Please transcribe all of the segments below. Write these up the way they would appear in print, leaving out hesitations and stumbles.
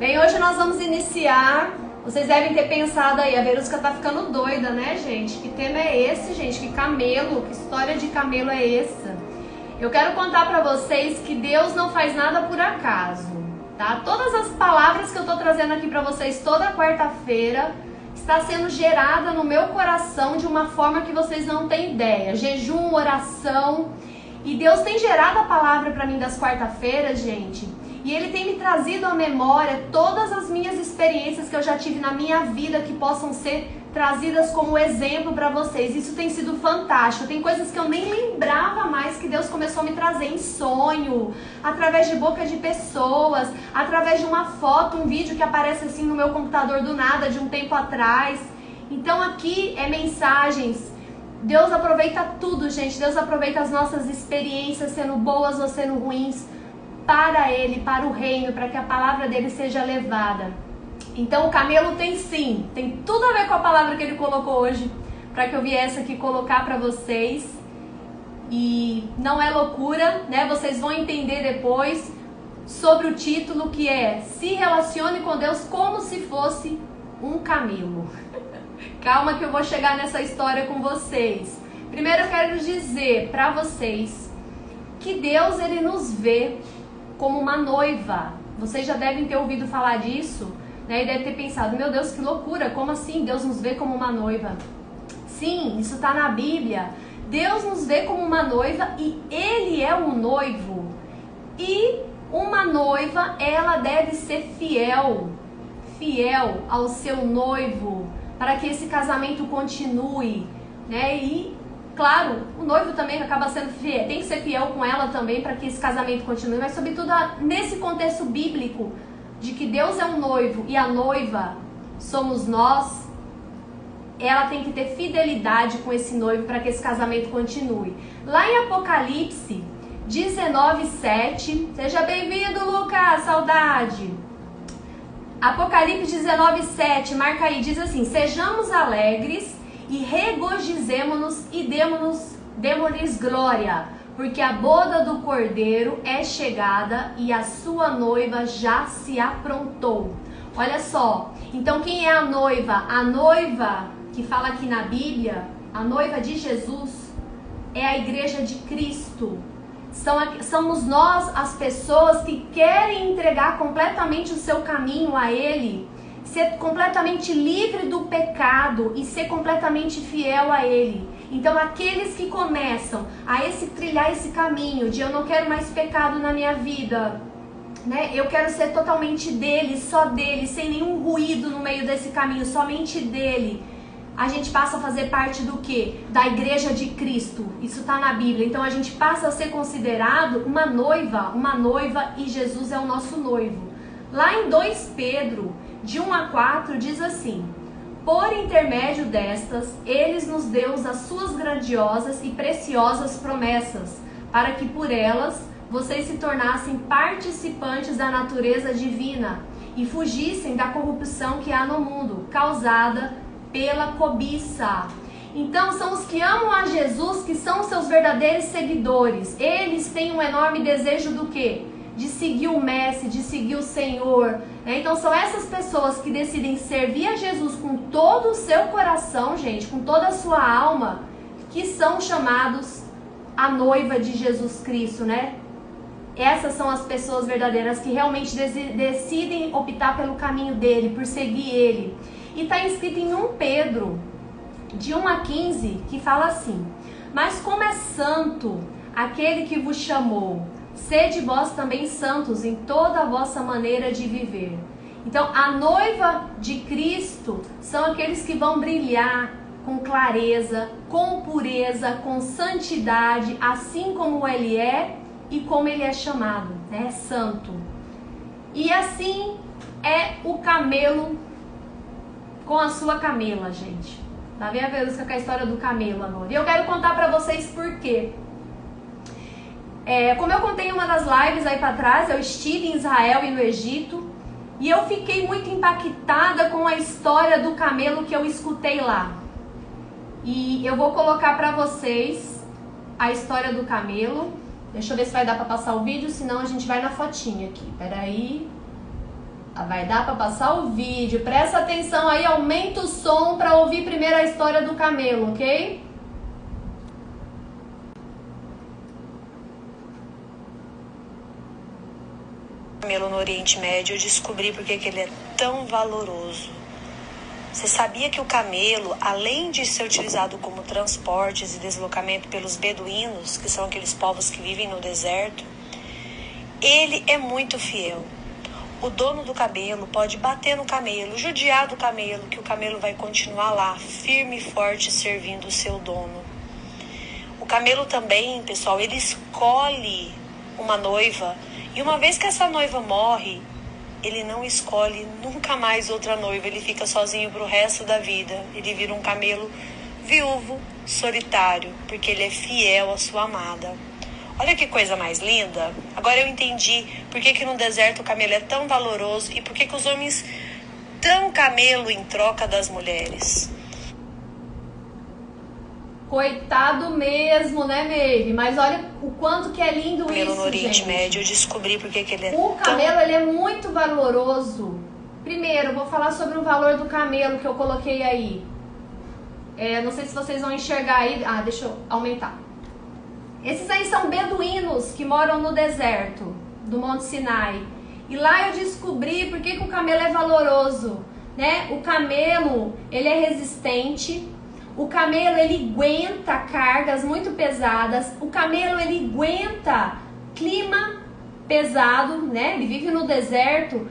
Bem, hoje nós vamos iniciar. Vocês devem ter pensado aí, a Verusca tá ficando doida, né, gente? Que tema é esse, gente? Que camelo? Que história de camelo é essa? Eu quero contar pra vocês que Deus não faz nada por acaso, tá? Todas as palavras que eu tô trazendo aqui pra vocês toda quarta-feira está sendo gerada no meu coração de uma forma que vocês não têm ideia. Jejum, oração. E Deus tem gerado a palavra pra mim das quarta-feiras, gente. E Ele tem me trazido à memória todas as minhas experiências que eu já tive na minha vida que possam ser trazidas como exemplo para vocês. Isso tem sido fantástico. Tem coisas que eu nem lembrava mais que Deus começou a me trazer em sonho, através de boca de pessoas, através de uma foto, um vídeo que aparece assim no meu computador do nada, de um tempo atrás. Então aqui é mensagens. Deus aproveita tudo, gente. Deus aproveita as nossas experiências, sendo boas ou sendo ruins, para Ele, para o reino, para que a palavra dele seja levada. Então o camelo tem sim, tem tudo a ver com a palavra que ele colocou hoje, para que eu viesse aqui colocar para vocês. E não é loucura, né? Vocês vão entender depois sobre o título, que é Se Relacione com Deus como se fosse um camelo. Calma que eu vou chegar nessa história com vocês. Primeiro eu quero dizer para vocês que Deus, ele nos vê como uma noiva. Vocês já devem ter ouvido falar disso, né? E deve ter pensado, meu Deus, que loucura, como assim Deus nos vê como uma noiva? Sim, isso está na Bíblia. Deus nos vê como uma noiva e Ele é um noivo. E uma noiva, ela deve ser fiel ao seu noivo, para que esse casamento continue, né? E claro, o noivo também acaba sendo fiel, tem que ser fiel com ela também para que esse casamento continue, mas sobretudo nesse contexto bíblico de que Deus é um noivo e a noiva somos nós, ela tem que ter fidelidade com esse noivo para que esse casamento continue. Lá em Apocalipse 19:7, seja bem-vindo, Lucas, saudade. Apocalipse 19:7, marca aí, diz assim: sejamos alegres e regozijemo-nos e demo-lhes glória, porque a boda do Cordeiro é chegada e a sua noiva já se aprontou. Olha só, então quem é a noiva? A noiva que fala aqui na Bíblia, a noiva de Jesus, é a igreja de Cristo. Somos nós as pessoas que querem entregar completamente o seu caminho a Ele, ser completamente livre do pecado e ser completamente fiel a Ele. Então aqueles que começam a trilhar esse caminho de eu não quero mais pecado na minha vida, né? Eu quero ser totalmente dele, só dele, sem nenhum ruído no meio desse caminho, somente dele. A gente passa a fazer parte do quê? Da igreja de Cristo. Isso está na Bíblia. Então a gente passa a ser considerado uma noiva e Jesus é o nosso noivo. Lá em 2 Pedro, de 1-4, diz assim: por intermédio destas, eles nos deu as suas grandiosas e preciosas promessas, para que por elas vocês se tornassem participantes da natureza divina e fugissem da corrupção que há no mundo, causada pela cobiça. Então são os que amam a Jesus que são seus verdadeiros seguidores. Eles têm um enorme desejo do quê? De seguir o Mestre, de seguir o Senhor. Então são essas pessoas que decidem servir a Jesus com todo o seu coração, gente, com toda a sua alma, que são chamados a noiva de Jesus Cristo, né? Essas são as pessoas verdadeiras que realmente decidem optar pelo caminho dele, por seguir ele. E está escrito em 1 Pedro, de 1-15, que fala assim: mas como é santo aquele que vos chamou, sede vós também santos em toda a vossa maneira de viver. Então a noiva de Cristo são aqueles que vão brilhar com clareza, com pureza, com santidade, assim como ele é e como ele é chamado, né? Santo. E assim é o camelo com a sua camela, gente. Tá vendo a Verusca com a história do camelo agora? E eu quero contar pra vocês por quê. Como eu contei em uma das lives aí pra trás, eu estive em Israel e no Egito, e eu fiquei muito impactada com a história do camelo que eu escutei lá. E eu vou colocar pra vocês a história do camelo. Deixa eu ver se vai dar pra passar o vídeo, senão a gente vai na fotinha aqui. Peraí. Vai dar para passar o vídeo. Presta atenção aí, aumenta o som para ouvir primeiro a história do camelo, ok? Camelo no Oriente Médio, eu descobri porque que ele é tão valoroso. Você sabia que o camelo, além de ser utilizado como transportes e deslocamento pelos beduínos, que são aqueles povos que vivem no deserto, ele é muito fiel. O dono do camelo pode bater no camelo, judiar do camelo, que o camelo vai continuar lá, firme e forte, servindo o seu dono. O camelo também, pessoal, ele escolhe uma noiva, e uma vez que essa noiva morre, ele não escolhe nunca mais outra noiva, ele fica sozinho pro resto da vida. Ele vira um camelo viúvo, solitário, porque ele é fiel à sua amada. Olha que coisa mais linda. Agora eu entendi por que no deserto o camelo é tão valoroso e por que os homens dão camelo em troca das mulheres. Coitado mesmo, né, Meire? Mas olha o quanto que é lindo camelo isso, no Oriente gente. Médio, eu descobri porque ele é O camelo, ele é muito valoroso. Primeiro, eu vou falar sobre o valor do camelo que eu coloquei aí. Não sei se vocês vão enxergar aí. Deixa eu aumentar. Esses aí são beduínos que moram no deserto do Monte Sinai. E lá eu descobri por que o camelo é valoroso, né? O camelo, ele é resistente. O camelo, ele aguenta cargas muito pesadas. O camelo, ele aguenta clima pesado, né? Ele vive no deserto.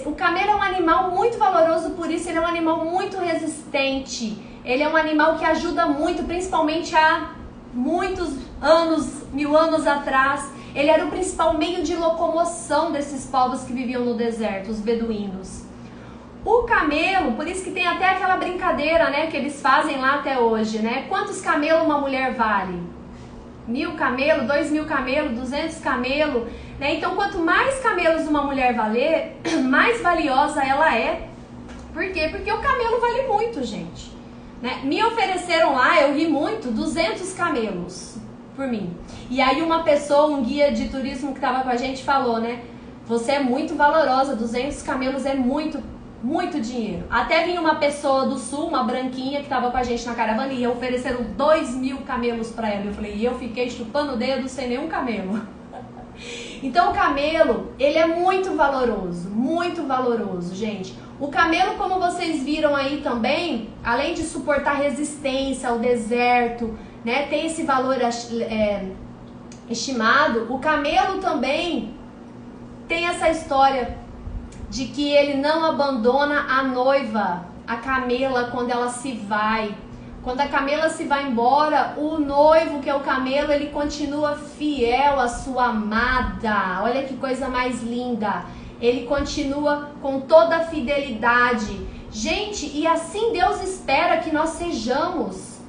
O camelo é um animal muito valoroso, por isso ele é um animal muito resistente. Ele é um animal que ajuda muito, principalmente há muitos anos, 1000 anos atrás. Ele era o principal meio de locomoção desses povos que viviam no deserto, os beduínos. O camelo, por isso que tem até aquela brincadeira, né, que eles fazem lá até hoje, né? Quantos camelos uma mulher vale? 1000 camelos, 2000 camelos, 200 camelos, né? Então, quanto mais camelos uma mulher valer, mais valiosa ela é. Por quê? Porque o camelo vale muito, gente. Né? Me ofereceram lá, eu ri muito, 200 camelos por mim. E aí uma pessoa, um guia de turismo que estava com a gente falou, né? Você é muito valorosa, 200 camelos é muito dinheiro. Até vinha uma pessoa do sul, uma branquinha que estava com a gente na caravana e ofereceram 2000 camelos para ela. Eu falei, e eu fiquei chupando o dedo sem nenhum camelo. Então o camelo, ele é muito valoroso, gente. O camelo, como vocês viram aí também, além de suportar resistência ao deserto, né, tem esse valor estimado, o camelo também tem essa história de que ele não abandona a noiva, a camela, quando ela se vai. Quando a camela se vai embora, o noivo, que é o camelo, ele continua fiel à sua amada. Olha que coisa mais linda. Ele continua com toda a fidelidade. Gente, e assim Deus espera que nós sejamos.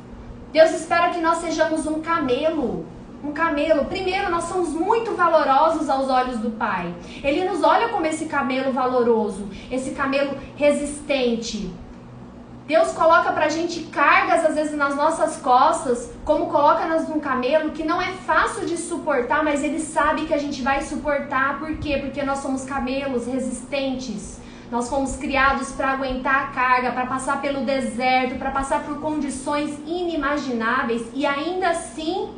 Deus espera que nós sejamos um camelo. Um camelo. Primeiro, nós somos muito valorosos aos olhos do Pai. Ele nos olha como esse camelo valoroso, esse camelo resistente. Deus coloca pra gente cargas, às vezes, nas nossas costas, como coloca nas de um camelo, que não é fácil de suportar, mas ele sabe que a gente vai suportar. Por quê? Porque nós somos camelos resistentes. Nós fomos criados para aguentar a carga, para passar pelo deserto, para passar por condições inimagináveis e ainda assim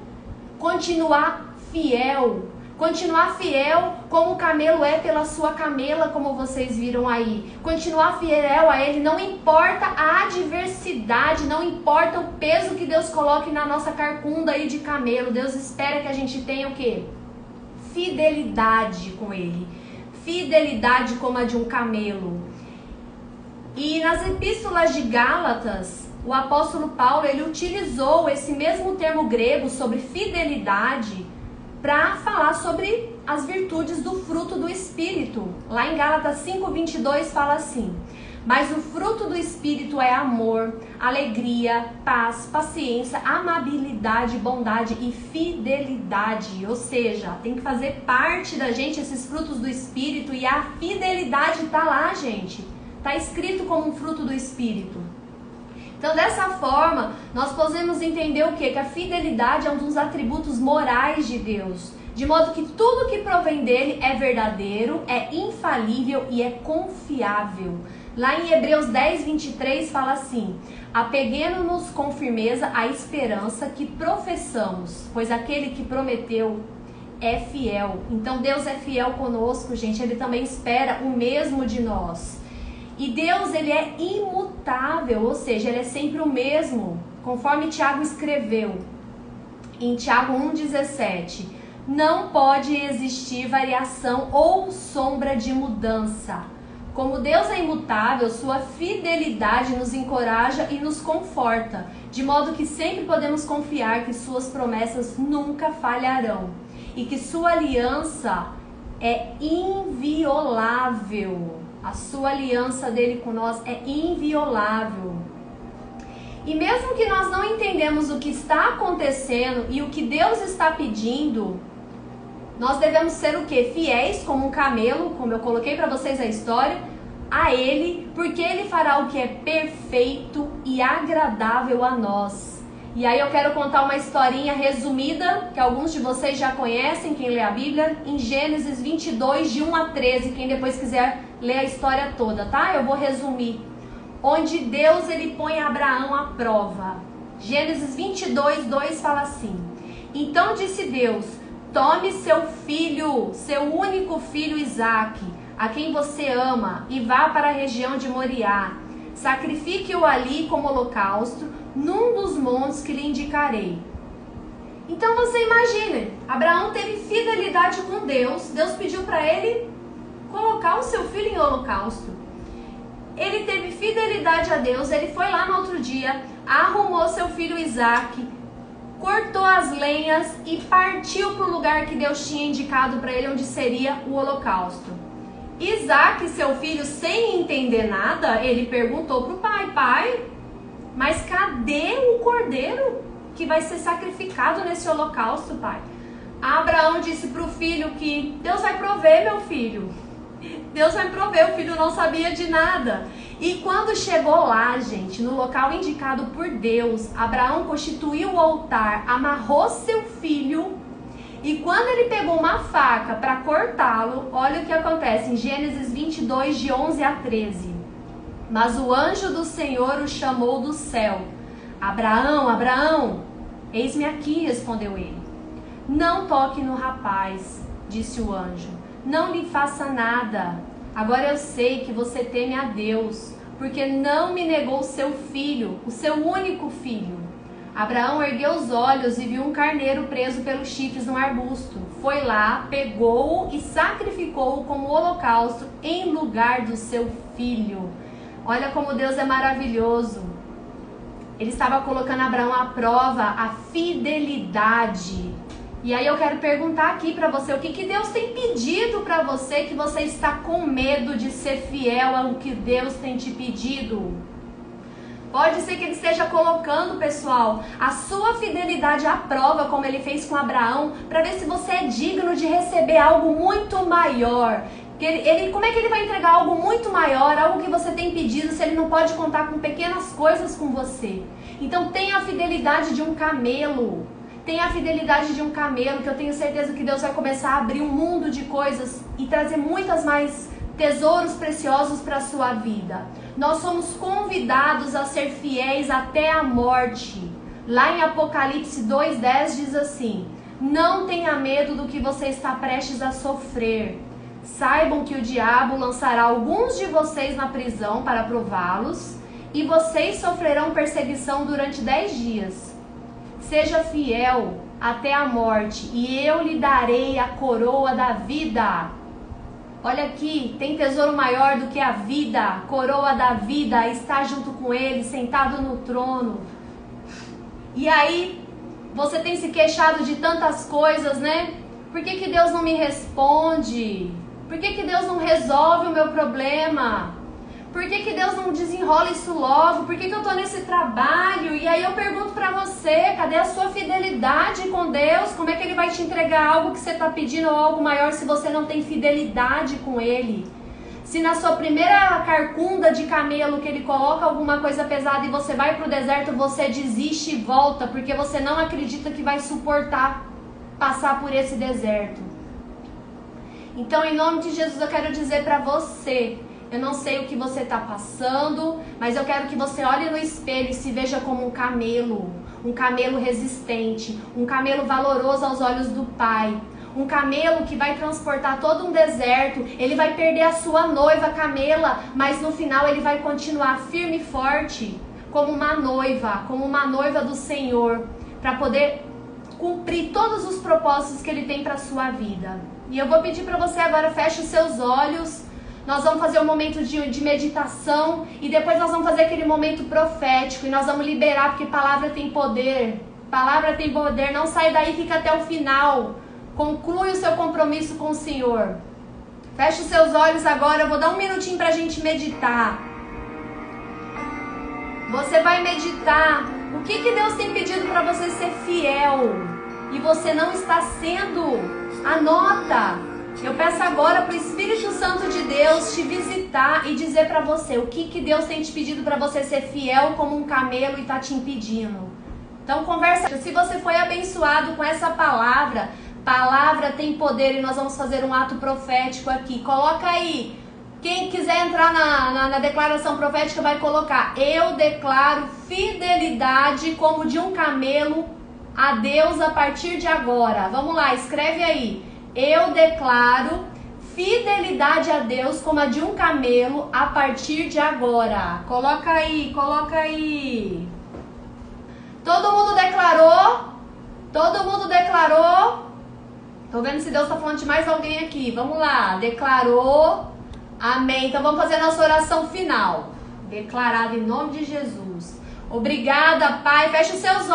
continuar fiel. Continuar fiel como o camelo é pela sua camela, como vocês viram aí. Continuar fiel a ele, não importa a adversidade, não importa o peso que Deus coloque na nossa carcunda aí de camelo. Deus espera que a gente tenha o quê? Fidelidade com ele. Fidelidade como a de um camelo. E nas epístolas de Gálatas, o apóstolo Paulo, ele utilizou esse mesmo termo grego sobre fidelidade para falar sobre as virtudes do fruto do Espírito. Lá em Gálatas 5:22 fala assim: mas o fruto do Espírito é amor, alegria, paz, paciência, amabilidade, bondade e fidelidade. Ou seja, tem que fazer parte da gente esses frutos do Espírito, e a fidelidade está lá, gente. Está escrito como um fruto do Espírito. Então, dessa forma, nós podemos entender o quê? Que a fidelidade é um dos atributos morais de Deus. de modo que tudo que provém dele é verdadeiro, é infalível e é confiável. Lá em Hebreus 10, 23 fala assim: apeguemo-nos com firmeza à esperança que professamos, pois aquele que prometeu é fiel. Então Deus é fiel conosco, gente. Ele também espera o mesmo de nós. E Deus, ele é imutável, ou seja, ele é sempre o mesmo, conforme Tiago escreveu em Tiago 1,17. Não pode existir variação ou sombra de mudança. Como Deus é imutável, sua fidelidade nos encoraja e nos conforta, de modo que sempre podemos confiar que suas promessas nunca falharão e que sua aliança é inviolável. A sua aliança dele com nós é inviolável. E mesmo que nós não entendemos o que está acontecendo e o que Deus está pedindo, nós devemos ser o quê? Fiéis como um camelo, como eu coloquei para vocês a história, a Ele, porque Ele fará o que é perfeito e agradável a nós. E aí eu quero contar uma historinha resumida, que alguns de vocês já conhecem, quem lê a Bíblia, em Gênesis 22, de 1 a 13, quem depois quiser ler a história toda, tá? Eu vou resumir. Onde Deus, ele põe Abraão à prova. Gênesis 22, 2 fala assim: então disse Deus: tome seu filho, seu único filho Isaque, a quem você ama, e vá para a região de Moriá. Sacrifique-o ali como holocausto, num dos montes que lhe indicarei. Então você imagina, Abraão teve fidelidade com Deus. Deus pediu para ele colocar o seu filho em holocausto. Ele teve fidelidade a Deus, ele foi lá no outro dia, arrumou seu filho Isaque, cortou as lenhas e partiu para o lugar que Deus tinha indicado para ele, onde seria o holocausto. Isaque, seu filho, sem entender nada, ele perguntou para o pai: pai, mas cadê o cordeiro que vai ser sacrificado nesse holocausto, pai? Abraão disse para o filho que Deus vai prover, meu filho. Deus vai prover, o filho não sabia de nada. E quando chegou lá, gente, no local indicado por Deus, Abraão constituiu o altar, amarrou seu filho, e quando ele pegou uma faca para cortá-lo, olha o que acontece em Gênesis 22, de 11 a 13. Mas o anjo do Senhor o chamou do céu: Abraão, Abraão. Eis-me aqui, respondeu ele. Não toque no rapaz, disse o anjo. Não lhe faça nada. Agora eu sei que você teme a Deus, porque não me negou seu filho, o seu único filho. Abraão ergueu os olhos e viu um carneiro preso pelos chifres num arbusto. Foi lá, pegou-o e sacrificou-o como holocausto em lugar do seu filho. Olha como Deus é maravilhoso. Ele estava colocando Abraão à prova, a fidelidade. E aí eu quero perguntar aqui para você, o que Deus tem pedido para você que você está com medo de ser fiel ao que Deus tem te pedido? Pode ser que Ele esteja colocando, pessoal, a sua fidelidade à prova, como Ele fez com Abraão, para ver se você é digno de receber algo muito maior. Como é que Ele vai entregar algo muito maior, algo que você tem pedido, se Ele não pode contar com pequenas coisas com você? Então tenha a fidelidade de um camelo. Tenha a fidelidade de um camelo, que eu tenho certeza que Deus vai começar a abrir um mundo de coisas e trazer muitas mais tesouros preciosos para a sua vida. Nós somos convidados a ser fiéis até a morte. Lá em Apocalipse 2:10 diz assim: não tenha medo do que você está prestes a sofrer. Saibam que o diabo lançará alguns de vocês na prisão para prová-los, e vocês sofrerão perseguição durante 10 dias. Seja fiel até a morte, e eu lhe darei a coroa da vida. Olha aqui, tem tesouro maior do que a vida, coroa da vida, está junto com ele, sentado no trono. E aí, você tem se queixado de tantas coisas, né? Por que Deus não me responde? Por que Deus não resolve o meu problema? Por que Deus não desenrola isso logo? Por que eu tô nesse trabalho? E aí eu pergunto pra você, cadê a sua fidelidade com Deus? Como é que Ele vai te entregar algo que você tá pedindo ou algo maior se você não tem fidelidade com Ele? Se na sua primeira carcunda de camelo que Ele coloca alguma coisa pesada e você vai pro deserto, você desiste e volta, porque você não acredita que vai suportar. passar por esse deserto. Então, em nome de Jesus, eu quero dizer para você, eu não sei o que você está passando, mas eu quero que você olhe no espelho e se veja como um camelo resistente, um camelo valoroso aos olhos do Pai. Um camelo que vai transportar todo um deserto. Ele vai perder a sua noiva camela, mas no final ele vai continuar firme e forte como uma noiva do Senhor, para poder cumprir todos os propósitos que Ele tem para a sua vida. E eu vou pedir para você agora, feche os seus olhos. Nós vamos fazer um momento de meditação e depois nós vamos fazer aquele momento profético e nós vamos liberar, porque palavra tem poder. Palavra tem poder, não sai daí, fica até o final. Conclui o seu compromisso com o Senhor. Feche os seus olhos agora, eu vou dar um minutinho para a gente meditar. Você vai meditar. O que Deus tem pedido para você ser fiel e você não está sendo? Anota. Eu peço agora para o Espírito Santo de Deus te visitar e dizer para você o que Deus tem te pedido para você ser fiel como um camelo e está te impedindo. Então conversa. Se você foi abençoado com essa palavra, palavra tem poder e nós vamos fazer um ato profético aqui. Coloca aí. Quem quiser entrar na declaração profética vai colocar: eu declaro fidelidade como de um camelo a Deus a partir de agora. Vamos lá, escreve aí. Eu declaro fidelidade a Deus como a de um camelo a partir de agora. Coloca aí, coloca aí. Todo mundo declarou? Todo mundo declarou? Tô vendo se Deus tá falando de mais alguém aqui. Vamos lá, declarou. Amém. Então vamos fazer a nossa oração final. Declarado em nome de Jesus. Obrigada, Pai. Feche os seus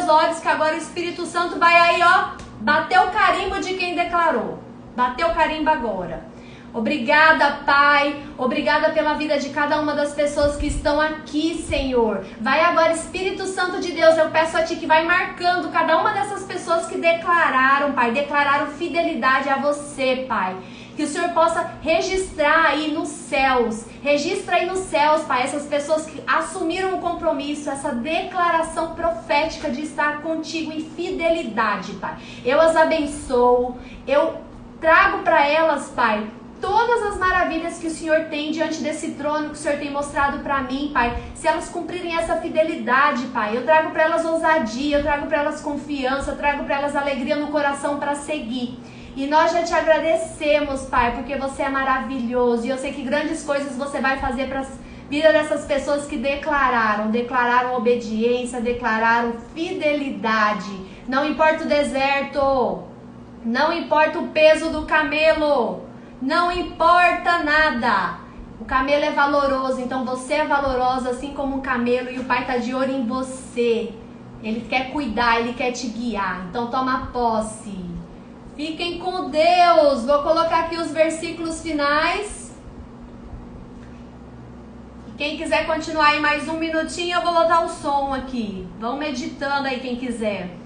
olhos que agora o Espírito Santo vai aí, ó, bater o carimbo de quem declarou. Bateu o carimbo agora. Obrigada, Pai. Obrigada pela vida de cada uma das pessoas que estão aqui, Senhor. Vai agora, Espírito Santo de Deus, eu peço a Ti que vai marcando cada uma dessas pessoas que declararam, Pai. Declararam fidelidade a você, Pai. Que o Senhor possa registrar aí nos céus. Registra aí nos céus, Pai, essas pessoas que assumiram o compromisso, essa declaração profética de estar contigo em fidelidade, Pai. Eu as abençoo. Eu trago para elas, Pai, todas as maravilhas que o Senhor tem diante desse trono que o Senhor tem mostrado para mim, Pai. Se elas cumprirem essa fidelidade, Pai, eu trago para elas ousadia, eu trago para elas confiança, eu trago para elas alegria no coração para seguir. E nós já te agradecemos, Pai, porque você é maravilhoso. E eu sei que grandes coisas você vai fazer para a vida dessas pessoas que declararam obediência, declararam fidelidade. Não importa o deserto, não importa o peso do camelo, não importa nada. O camelo é valoroso, então você é valorosa assim como um camelo e o Pai está de olho em você. Ele quer cuidar, Ele quer te guiar. Então toma posse. Fiquem com Deus. Vou colocar aqui os versículos finais. Quem quiser continuar aí mais um minutinho, eu vou botar o som aqui. Vão meditando aí quem quiser.